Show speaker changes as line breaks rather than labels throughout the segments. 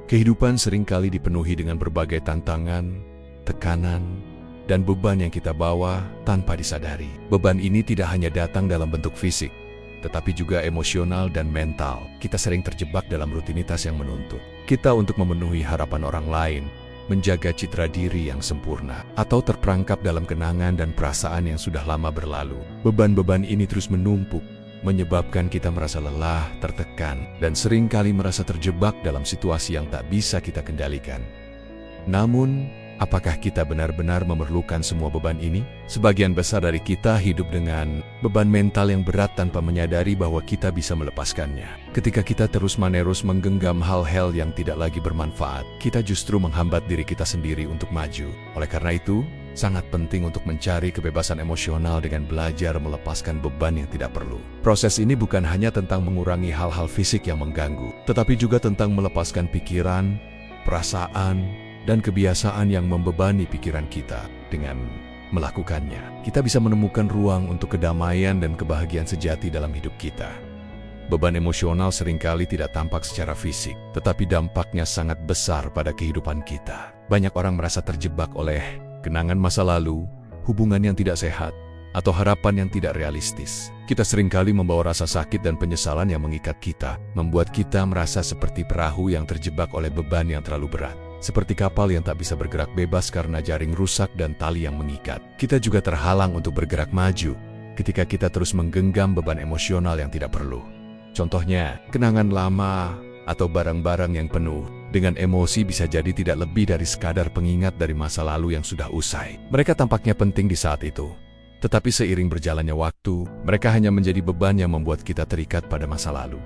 Kehidupan seringkali dipenuhi dengan berbagai tantangan, tekanan, dan beban yang kita bawa tanpa disadari. Beban ini tidak hanya datang dalam bentuk fisik, tetapi juga emosional dan mental. Kita sering terjebak dalam rutinitas yang menuntut kita untuk memenuhi harapan orang lain, menjaga citra diri yang sempurna, atau terperangkap dalam kenangan dan perasaan yang sudah lama berlalu. Beban-beban ini terus menumpuk, menyebabkan kita merasa lelah, tertekan, dan seringkali merasa terjebak dalam situasi yang tak bisa kita kendalikan. Namun, apakah kita benar-benar memerlukan semua beban ini? Sebagian besar dari kita hidup dengan beban mental yang berat tanpa menyadari bahwa kita bisa melepaskannya. Ketika kita terus-menerus menggenggam hal-hal yang tidak lagi bermanfaat, kita justru menghambat diri kita sendiri untuk maju. Oleh karena itu, sangat penting untuk mencari kebebasan emosional dengan belajar melepaskan beban yang tidak perlu. Proses ini bukan hanya tentang mengurangi hal-hal fisik yang mengganggu, tetapi juga tentang melepaskan pikiran, perasaan, dan kebiasaan yang membebani pikiran kita. Dengan melakukannya, kita bisa menemukan ruang untuk kedamaian dan kebahagiaan sejati dalam hidup kita. Beban emosional seringkali tidak tampak secara fisik, tetapi dampaknya sangat besar pada kehidupan kita. Banyak orang merasa terjebak oleh kenangan masa lalu, hubungan yang tidak sehat, atau harapan yang tidak realistis. Kita seringkali membawa rasa sakit dan penyesalan yang mengikat kita, membuat kita merasa seperti perahu yang terjebak oleh beban yang terlalu berat. Seperti kapal yang tak bisa bergerak bebas karena jaring rusak dan tali yang mengikat. Kita juga terhalang untuk bergerak maju ketika kita terus menggenggam beban emosional yang tidak perlu. Contohnya, kenangan lama atau barang-barang yang penuh dengan emosi bisa jadi tidak lebih dari sekadar pengingat dari masa lalu yang sudah usai. Mereka tampaknya penting di saat itu, tetapi seiring berjalannya waktu, mereka hanya menjadi beban yang membuat kita terikat pada masa lalu.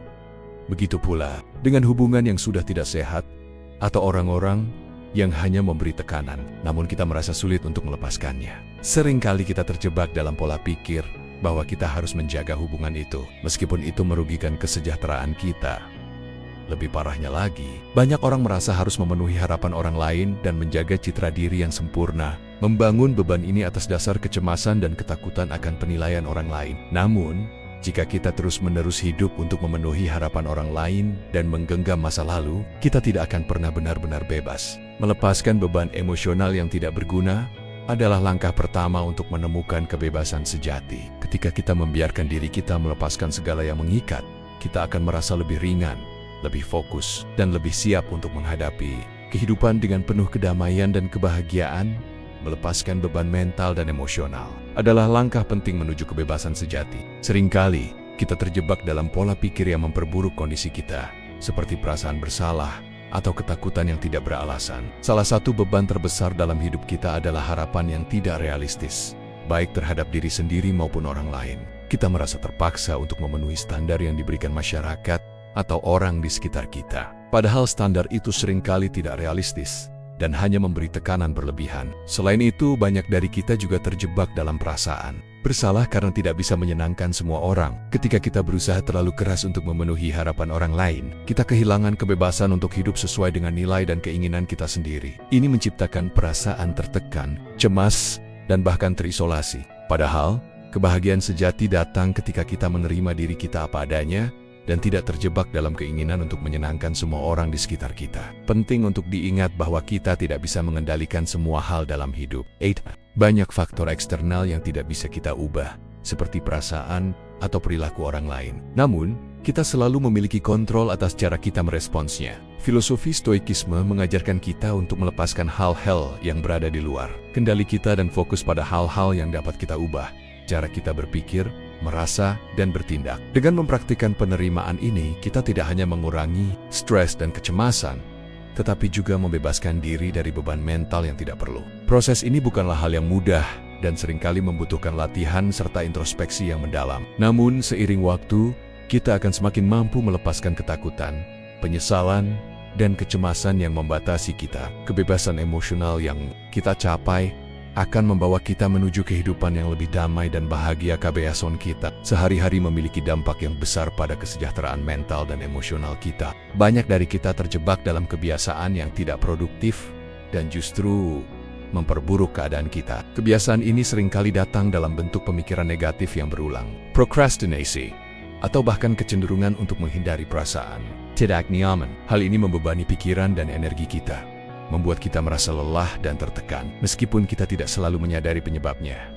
Begitu pula dengan hubungan yang sudah tidak sehat, atau orang-orang yang hanya memberi tekanan, namun kita merasa sulit untuk melepaskannya. Seringkali kita terjebak dalam pola pikir bahwa kita harus menjaga hubungan itu, meskipun itu merugikan kesejahteraan kita. Lebih parahnya lagi, banyak orang merasa harus memenuhi harapan orang lain dan menjaga citra diri yang sempurna, membangun beban ini atas dasar kecemasan dan ketakutan akan penilaian orang lain. Namun, jika kita terus-menerus hidup untuk memenuhi harapan orang lain dan menggenggam masa lalu, kita tidak akan pernah benar-benar bebas. Melepaskan beban emosional yang tidak berguna adalah langkah pertama untuk menemukan kebebasan sejati. Ketika kita membiarkan diri kita melepaskan segala yang mengikat, kita akan merasa lebih ringan, lebih fokus, dan lebih siap untuk menghadapi kehidupan dengan penuh kedamaian dan kebahagiaan. Melepaskan beban mental dan emosional adalah langkah penting menuju kebebasan sejati. Seringkali, kita terjebak dalam pola pikir yang memperburuk kondisi kita, seperti perasaan bersalah atau ketakutan yang tidak beralasan. Salah satu beban terbesar dalam hidup kita adalah harapan yang tidak realistis, baik terhadap diri sendiri maupun orang lain. Kita merasa terpaksa untuk memenuhi standar yang diberikan masyarakat atau orang di sekitar kita. Padahal standar itu seringkali tidak realistis dan hanya memberi tekanan berlebihan. Selain itu, banyak dari kita juga terjebak dalam perasaan bersalah karena tidak bisa menyenangkan semua orang. Ketika kita berusaha terlalu keras untuk memenuhi harapan orang lain, kita kehilangan kebebasan untuk hidup sesuai dengan nilai dan keinginan kita sendiri. Ini menciptakan perasaan tertekan, cemas, dan bahkan terisolasi. Padahal, kebahagiaan sejati datang ketika kita menerima diri kita apa adanya dan tidak terjebak dalam keinginan untuk menyenangkan semua orang di sekitar kita. Penting untuk diingat bahwa kita tidak bisa mengendalikan semua hal dalam hidup. Banyak faktor eksternal yang tidak bisa kita ubah, seperti perasaan atau perilaku orang lain. Namun, kita selalu memiliki kontrol atas cara kita meresponsnya. Filosofi Stoikisme mengajarkan kita untuk melepaskan hal-hal yang berada di luar kendali kita dan fokus pada hal-hal yang dapat kita ubah. Cara kita berpikir, merasa, dan bertindak. Dengan mempraktikkan penerimaan ini, kita tidak hanya mengurangi stres dan kecemasan, tetapi juga membebaskan diri dari beban mental yang tidak perlu. Proses ini bukanlah hal yang mudah dan seringkali membutuhkan latihan serta introspeksi yang mendalam. Namun, seiring waktu, kita akan semakin mampu melepaskan ketakutan, penyesalan, dan kecemasan yang membatasi kita. Kebebasan emosional yang kita capai akan membawa kita menuju kehidupan yang lebih damai dan bahagia. Kebebasan kita sehari-hari memiliki dampak yang besar pada kesejahteraan mental dan emosional kita. Banyak dari kita terjebak dalam kebiasaan yang tidak produktif dan justru memperburuk keadaan kita. Kebiasaan ini seringkali datang dalam bentuk pemikiran negatif yang berulang. Prokrastinasi atau bahkan kecenderungan untuk menghindari perasaan tidak nyaman. Hal ini membebani pikiran dan energi kita, membuat kita merasa lelah dan tertekan, meskipun kita tidak selalu menyadari penyebabnya.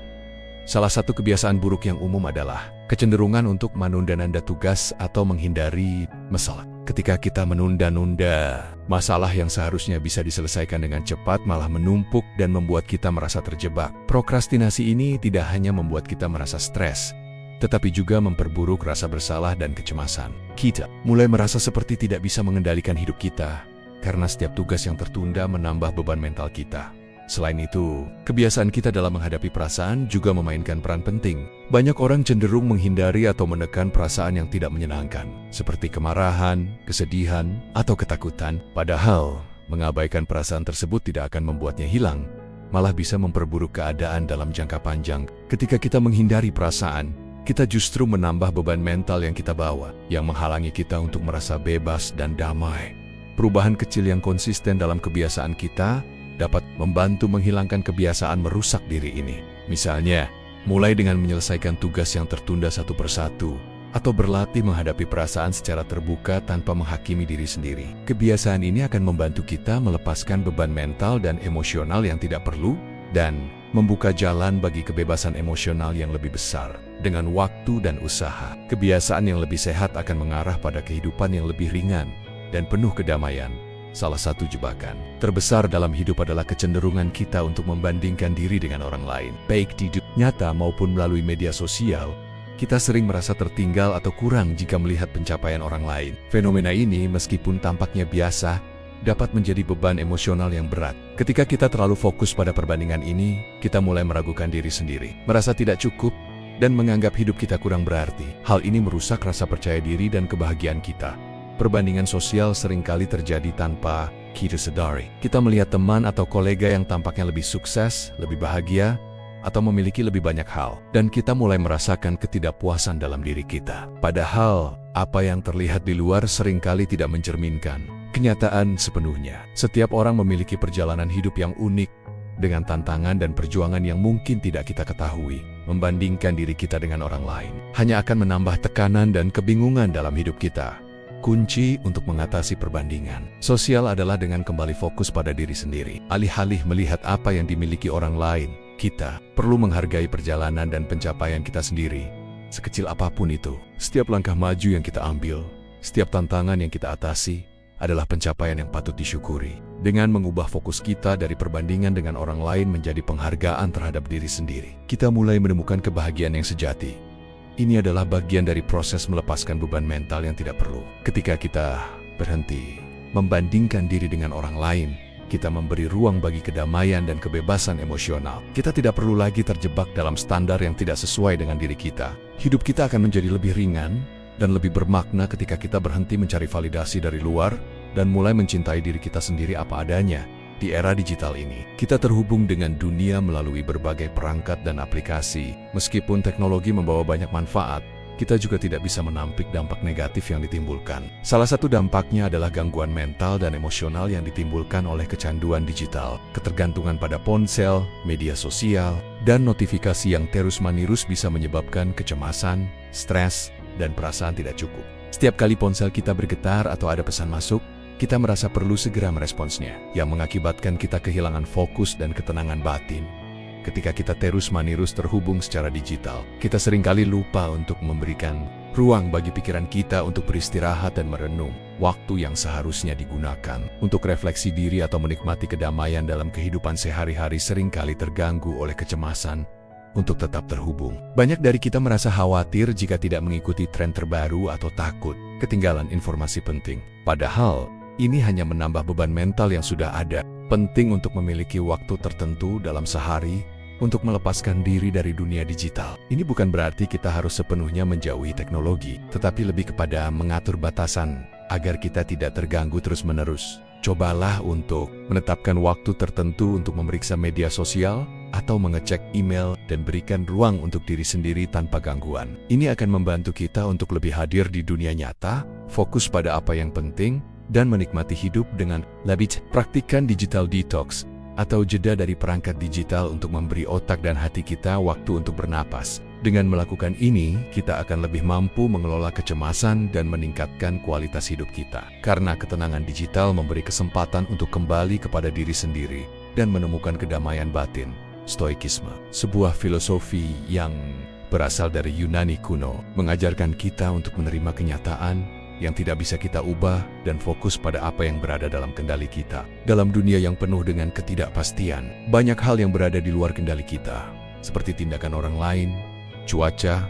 Salah satu kebiasaan buruk yang umum adalah kecenderungan untuk menunda-nunda tugas atau menghindari masalah. Ketika kita menunda-nunda, masalah yang seharusnya bisa diselesaikan dengan cepat malah menumpuk dan membuat kita merasa terjebak. Prokrastinasi ini tidak hanya membuat kita merasa stres, tetapi juga memperburuk rasa bersalah dan kecemasan. Kita mulai merasa seperti tidak bisa mengendalikan hidup kita, karena setiap tugas yang tertunda menambah beban mental kita. Selain itu, kebiasaan kita dalam menghadapi perasaan juga memainkan peran penting. Banyak orang cenderung menghindari atau menekan perasaan yang tidak menyenangkan, seperti kemarahan, kesedihan, atau ketakutan. Padahal, mengabaikan perasaan tersebut tidak akan membuatnya hilang, malah bisa memperburuk keadaan dalam jangka panjang. Ketika kita menghindari perasaan, kita justru menambah beban mental yang kita bawa, yang menghalangi kita untuk merasa bebas dan damai. Perubahan kecil yang konsisten dalam kebiasaan kita dapat membantu menghilangkan kebiasaan merusak diri ini. Misalnya, mulai dengan menyelesaikan tugas yang tertunda satu persatu, atau berlatih menghadapi perasaan secara terbuka tanpa menghakimi diri sendiri. Kebiasaan ini akan membantu kita melepaskan beban mental dan emosional yang tidak perlu, dan membuka jalan bagi kebebasan emosional yang lebih besar. Dengan waktu dan usaha, kebiasaan yang lebih sehat akan mengarah pada kehidupan yang lebih ringan dan penuh kedamaian. Salah satu jebakan terbesar dalam hidup adalah kecenderungan kita untuk membandingkan diri dengan orang lain. Baik di hidup nyata maupun melalui media sosial, kita sering merasa tertinggal atau kurang jika melihat pencapaian orang lain. Fenomena ini, meskipun tampaknya biasa, dapat menjadi beban emosional yang berat. Ketika kita terlalu fokus pada perbandingan ini, kita mulai meragukan diri sendiri, merasa tidak cukup, dan menganggap hidup kita kurang berarti. Hal ini merusak rasa percaya diri dan kebahagiaan kita. Perbandingan sosial seringkali terjadi tanpa kita sadari. Kita melihat teman atau kolega yang tampaknya lebih sukses, lebih bahagia, atau memiliki lebih banyak hal, dan kita mulai merasakan ketidakpuasan dalam diri kita. Padahal, apa yang terlihat di luar seringkali tidak mencerminkan kenyataan sepenuhnya. Setiap orang memiliki perjalanan hidup yang unik, dengan tantangan dan perjuangan yang mungkin tidak kita ketahui. Membandingkan diri kita dengan orang lain hanya akan menambah tekanan dan kebingungan dalam hidup kita. Kunci untuk mengatasi perbandingan sosial adalah dengan kembali fokus pada diri sendiri. Alih-alih melihat apa yang dimiliki orang lain, kita perlu menghargai perjalanan dan pencapaian kita sendiri. Sekecil apapun itu, setiap langkah maju yang kita ambil, setiap tantangan yang kita atasi, adalah pencapaian yang patut disyukuri. Dengan mengubah fokus kita dari perbandingan dengan orang lain menjadi penghargaan terhadap diri sendiri, kita mulai menemukan kebahagiaan yang sejati. Ini adalah bagian dari proses melepaskan beban mental yang tidak perlu. Ketika kita berhenti membandingkan diri dengan orang lain, kita memberi ruang bagi kedamaian dan kebebasan emosional. Kita tidak perlu lagi terjebak dalam standar yang tidak sesuai dengan diri kita. Hidup kita akan menjadi lebih ringan dan lebih bermakna ketika kita berhenti mencari validasi dari luar dan mulai mencintai diri kita sendiri apa adanya. Di era digital ini, kita terhubung dengan dunia melalui berbagai perangkat dan aplikasi. Meskipun teknologi membawa banyak manfaat, kita juga tidak bisa menampik dampak negatif yang ditimbulkan. Salah satu dampaknya adalah gangguan mental dan emosional yang ditimbulkan oleh kecanduan digital. Ketergantungan pada ponsel, media sosial, dan notifikasi yang terus-menerus bisa menyebabkan kecemasan, stres, dan perasaan tidak cukup. Setiap kali ponsel kita bergetar atau ada pesan masuk, kita merasa perlu segera meresponsnya, yang mengakibatkan kita kehilangan fokus dan ketenangan batin. Ketika kita terus-menerus terhubung secara digital, kita seringkali lupa untuk memberikan ruang bagi pikiran kita untuk beristirahat dan merenung. Waktu yang seharusnya digunakan untuk refleksi diri atau menikmati kedamaian dalam kehidupan sehari-hari seringkali terganggu oleh kecemasan untuk tetap terhubung. Banyak dari kita merasa khawatir jika tidak mengikuti tren terbaru atau takut ketinggalan informasi penting. Padahal, ini hanya menambah beban mental yang sudah ada. Penting untuk memiliki waktu tertentu dalam sehari untuk melepaskan diri dari dunia digital. Ini bukan berarti kita harus sepenuhnya menjauhi teknologi, tetapi lebih kepada mengatur batasan agar kita tidak terganggu terus-menerus. Cobalah untuk menetapkan waktu tertentu untuk memeriksa media sosial atau mengecek email dan berikan ruang untuk diri sendiri tanpa gangguan. Ini akan membantu kita untuk lebih hadir di dunia nyata, fokus pada apa yang penting, dan menikmati hidup dengan lebih. Praktikkan digital detox atau jeda dari perangkat digital untuk memberi otak dan hati kita waktu untuk bernapas. Dengan melakukan ini, kita akan lebih mampu mengelola kecemasan dan meningkatkan kualitas hidup kita. Karena ketenangan digital memberi kesempatan untuk kembali kepada diri sendiri dan menemukan kedamaian batin. Stoikisme, sebuah filosofi yang berasal dari Yunani kuno, mengajarkan kita untuk menerima kenyataan yang tidak bisa kita ubah dan fokus pada apa yang berada dalam kendali kita. Dalam dunia yang penuh dengan ketidakpastian, banyak hal yang berada di luar kendali kita, seperti tindakan orang lain, cuaca,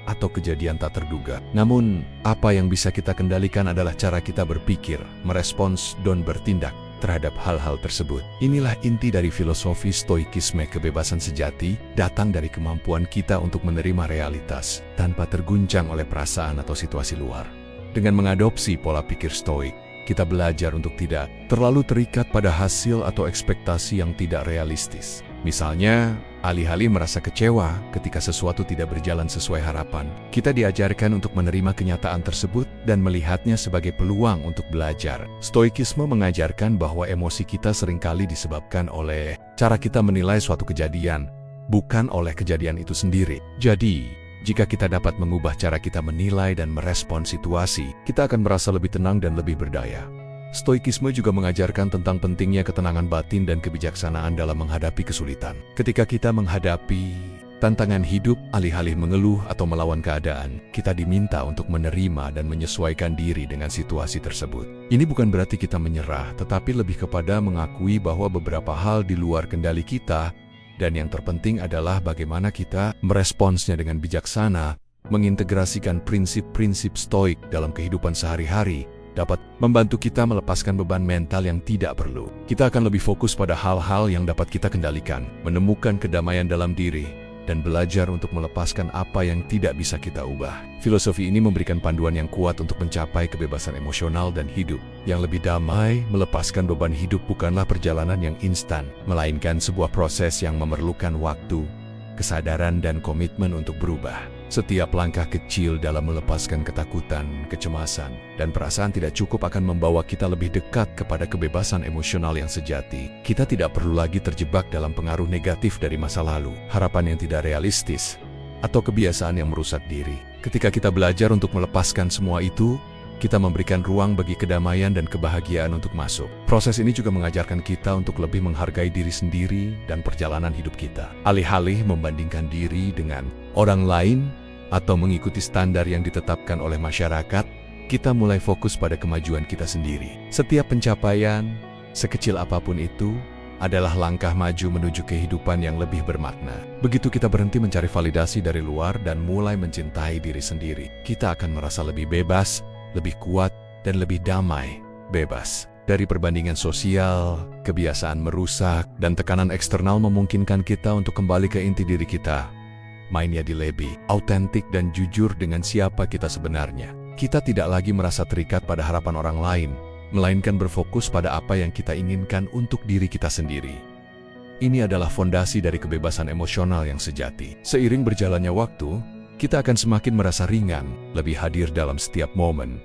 atau kejadian tak terduga. Namun, apa yang bisa kita kendalikan adalah cara kita berpikir, merespons, dan bertindak terhadap hal-hal tersebut. Inilah inti dari filosofi stoikisme. Kebebasan sejati datang dari kemampuan kita untuk menerima realitas tanpa terguncang oleh perasaan atau situasi luar. Dengan mengadopsi pola pikir stoik, kita belajar untuk tidak terlalu terikat pada hasil atau ekspektasi yang tidak realistis. Misalnya, alih-alih merasa kecewa ketika sesuatu tidak berjalan sesuai harapan, kita diajarkan untuk menerima kenyataan tersebut dan melihatnya sebagai peluang untuk belajar. Stoikisme mengajarkan bahwa emosi kita seringkali disebabkan oleh cara kita menilai suatu kejadian, bukan oleh kejadian itu sendiri. Jadi, jika kita dapat mengubah cara kita menilai dan merespon situasi, kita akan merasa lebih tenang dan lebih berdaya. Stoikisme juga mengajarkan tentang pentingnya ketenangan batin dan kebijaksanaan dalam menghadapi kesulitan. Ketika kita menghadapi tantangan hidup, alih-alih mengeluh atau melawan keadaan, kita diminta untuk menerima dan menyesuaikan diri dengan situasi tersebut. Ini bukan berarti kita menyerah, tetapi lebih kepada mengakui bahwa beberapa hal di luar kendali kita, dan yang terpenting adalah bagaimana kita meresponsnya dengan bijaksana. Mengintegrasikan prinsip-prinsip stoik dalam kehidupan sehari-hari dapat membantu kita melepaskan beban mental yang tidak perlu. Kita akan lebih fokus pada hal-hal yang dapat kita kendalikan, menemukan kedamaian dalam diri, dan belajar untuk melepaskan apa yang tidak bisa kita ubah. Filosofi ini memberikan panduan yang kuat untuk mencapai kebebasan emosional dan hidup yang lebih damai. Melepaskan beban hidup bukanlah perjalanan yang instan, melainkan sebuah proses yang memerlukan waktu, kesadaran, dan komitmen untuk berubah. Setiap langkah kecil dalam melepaskan ketakutan, kecemasan, dan perasaan tidak cukup akan membawa kita lebih dekat kepada kebebasan emosional yang sejati. Kita tidak perlu lagi terjebak dalam pengaruh negatif dari masa lalu, harapan yang tidak realistis, atau kebiasaan yang merusak diri. Ketika kita belajar untuk melepaskan semua itu, kita memberikan ruang bagi kedamaian dan kebahagiaan untuk masuk. Proses ini juga mengajarkan kita untuk lebih menghargai diri sendiri dan perjalanan hidup kita. Alih-alih membandingkan diri dengan orang lain atau mengikuti standar yang ditetapkan oleh masyarakat, kita mulai fokus pada kemajuan kita sendiri. Setiap pencapaian, sekecil apapun itu, adalah langkah maju menuju kehidupan yang lebih bermakna. Begitu kita berhenti mencari validasi dari luar dan mulai mencintai diri sendiri, kita akan merasa lebih bebas, lebih kuat, dan lebih damai. Bebas dari perbandingan sosial, kebiasaan merusak, dan tekanan eksternal memungkinkan kita untuk kembali ke inti diri kita. Mainnya di lebih autentik dan jujur dengan siapa kita sebenarnya. Kita tidak lagi merasa terikat pada harapan orang lain, melainkan berfokus pada apa yang kita inginkan untuk diri kita sendiri. Ini adalah fondasi dari kebebasan emosional yang sejati. Seiring berjalannya waktu, kita akan semakin merasa ringan, lebih hadir dalam setiap momen,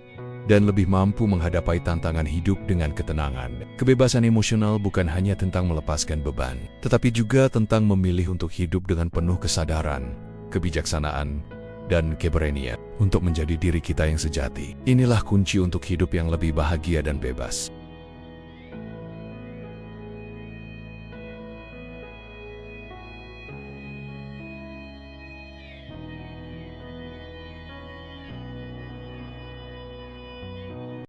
dan lebih mampu menghadapi tantangan hidup dengan ketenangan. Kebebasan emosional bukan hanya tentang melepaskan beban, tetapi juga tentang memilih untuk hidup dengan penuh kesadaran, kebijaksanaan, dan keberanian untuk menjadi diri kita yang sejati. Inilah kunci untuk hidup yang lebih bahagia dan bebas.